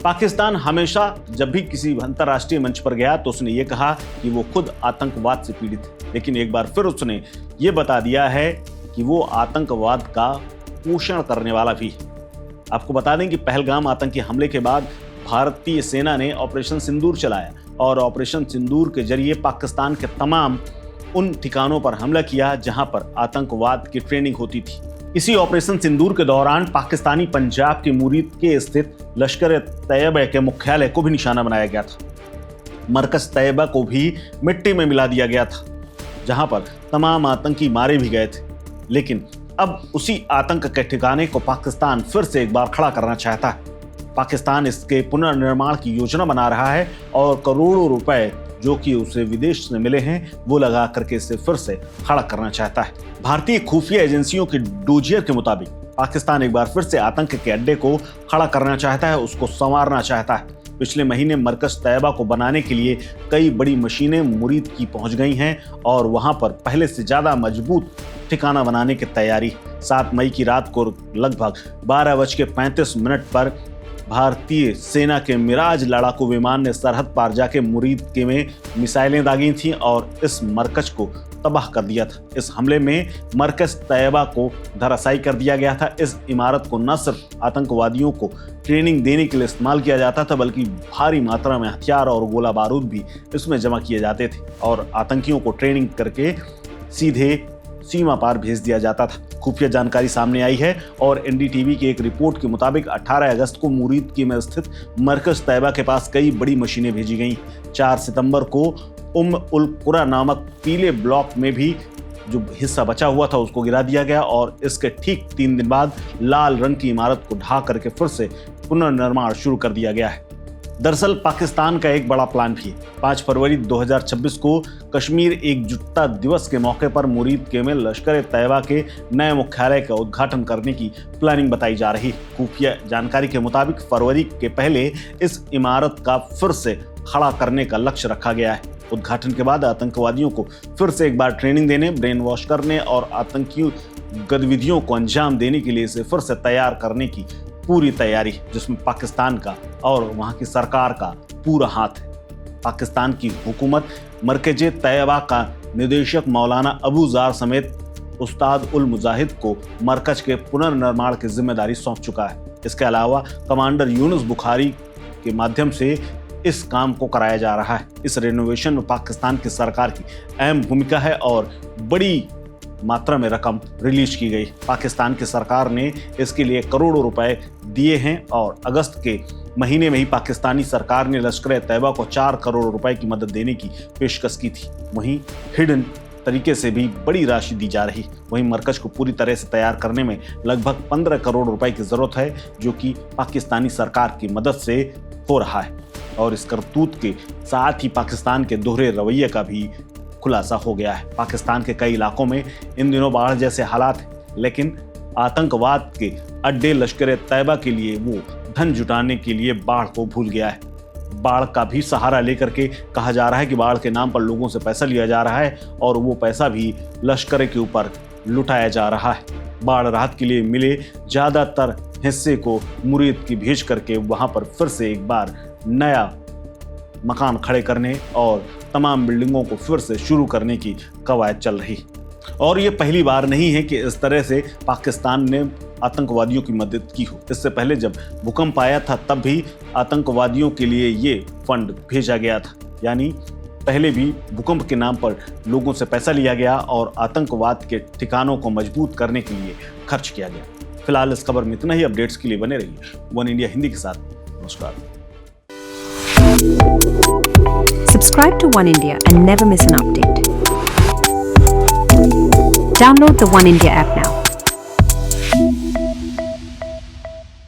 पाकिस्तान हमेशा जब भी किसी अंतर्राष्ट्रीय मंच पर गया तो उसने ये कहा कि वो खुद आतंकवाद से पीड़ित है, लेकिन एक बार फिर उसने ये बता दिया है कि वो आतंकवाद का पोषण करने वाला भी है। आपको बता दें कि पहलगाम आतंकी हमले के बाद भारतीय सेना ने ऑपरेशन सिंदूर चलाया और ऑपरेशन सिंदूर के जरिए पाकिस्तान के तमाम उन ठिकानों पर हमला किया जहां पर आतंकवाद की ट्रेनिंग होती थी। इसी ऑपरेशन सिंदूर के दौरान पाकिस्तानी पंजाब के मुरीद के स्थित लश्कर तैयबा के मुख्यालय को भी निशाना बनाया गया था। मरकज तैयबा को भी मिट्टी में मिला दिया गया था, जहां पर तमाम आतंकी मारे भी गए थे। लेकिन अब उसी आतंक के ठिकाने को पाकिस्तान फिर से एक बार खड़ा करना चाहता है। पाकिस्तान इसके पुनर्निर्माण की योजना बना रहा है और करोड़ों रुपए जो कि उसे विदेश से मिले हैं वो लगा करके इसे फिर से खड़ा करना चाहता है। भारतीय खुफिया एजेंसियों की डोजियर के मुताबिक पाकिस्तान एक बार फिर से आतंक के अड्डे को खड़ा करना चाहता है, उसको संवारना चाहता है। पिछले महीने मरकज तैयबा को बनाने के लिए कई बड़ी मशीनें मुरीद की पहुंच गई हैं और वहां पर पहले से ज्यादा मजबूत ठिकाना बनाने की तैयारी। 7 मई की रात को लगभग 12:35 पर भारतीय सेना के मिराज लड़ाकू विमान ने सरहद पार जाके मुरीद के में मिसाइलें दागी थीं और इस मरकज को तबाह कर दिया था। इस हमले में मरकज तैयबा को धराशायी कर दिया गया था। इस इमारत को न सिर्फ आतंकवादियों को ट्रेनिंग देने के लिए इस्तेमाल किया जाता था, बल्कि भारी मात्रा में हथियार और गोला बारूद भी इसमें जमा किए जाते थे और आतंकियों को ट्रेनिंग करके सीधे सीमा पार भेज दिया जाता था। खुफिया जानकारी सामने आई है और एनडीटीवी की एक रिपोर्ट के मुताबिक 18 अगस्त को मुरीद की में स्थित मरकज तैयबा के पास कई बड़ी मशीनें भेजी गईं। 4 सितंबर को उल कुरा नामक पीले ब्लॉक में भी जो हिस्सा बचा हुआ था उसको गिरा दिया गया और इसके ठीक 3 दिन बाद लाल रंग की इमारत को ढा करके फिर से पुनर्निर्माण शुरू कर दिया गया है। दरअसल पाकिस्तान का एक बड़ा प्लान भी है। 5 फरवरी 2026 को कश्मीर एकजुटता दिवस के मौके पर मुरीद के में लश्कर तैयबा के नए मुख्यालय का उद्घाटन करने की प्लानिंग बताई जा रही। खुफिया जानकारी के मुताबिक फरवरी के पहले इस इमारत का फिर से खड़ा करने का लक्ष्य रखा गया है। उद्घाटन के बाद आतंकवादियों को फिर से एक बार ट्रेनिंग देने, ब्रेन वॉश करने और आतंकी गतिविधियों को अंजाम देने के लिए इसे फिर से तैयार करने की पूरी तैयारी, जिसमें पाकिस्तान का और वहां की सरकार का पूरा हाथ है। पाकिस्तान की हुकूमत मरकज तैयबा का निदेशक मौलाना अबू जार समेत उस्ताद उल मुजाहिद को मरकज के पुनर्निर्माण की जिम्मेदारी सौंप चुका है। इसके अलावा कमांडर यूनुस बुखारी के माध्यम से इस काम को कराया जा रहा है। इस रेनोवेशन में पाकिस्तान की सरकार की अहम भूमिका है और बड़ी मात्रा में रकम रिलीज की गई। पाकिस्तान की सरकार ने इसके लिए करोड़ों रुपए दिए हैं और अगस्त के महीने में ही पाकिस्तानी सरकार ने लश्कर तैयबा को 4 करोड़ रुपए की मदद देने की पेशकश की थी। वहीं हिडन तरीके से भी बड़ी राशि दी जा रही। वहीं मरकज को पूरी तरह से तैयार करने में लगभग 15 करोड़ रुपए की जरूरत है, जो कि पाकिस्तानी सरकार की मदद से हो रहा है। और इस करतूत के साथ ही पाकिस्तान के दोहरे रवैये का भी खुलासा हो गया है। पाकिस्तान के कई इलाकों में इन दिनों बाढ़ जैसे हालात हैं, लेकिन आतंकवाद के अड्डे लश्कर तैयबा के लिए वो धन जुटाने के लिए बाढ़ को भूल गया है। बाढ़ का भी सहारा लेकर के कहा जा रहा है कि बाढ़ के नाम पर लोगों से पैसा लिया जा रहा है और वो पैसा भी लश्कर के ऊपर लुटाया जा रहा है। बाढ़ राहत के लिए मिले ज्यादातर हिस्से को मुरीद की भेज करके वहां पर फिर से एक बार नया मकान खड़े करने और तमाम बिल्डिंगों को फिर से शुरू करने की कवायद चल रही। और ये पहली बार नहीं है कि इस तरह से पाकिस्तान ने आतंकवादियों की मदद की हो। इससे पहले जब भूकंप आया था तब भी आतंकवादियों के लिए ये फंड भेजा गया था, यानी पहले भी भूकंप के नाम पर लोगों से पैसा लिया गया और आतंकवाद के ठिकानों को मजबूत करने के लिए खर्च किया गया। फिलहाल इस खबर में इतना ही। अपडेट्स के लिए बने रहिए वन इंडिया हिंदी के साथ। नमस्कार। Subscribe to One India and never miss an update. Download the One India app now.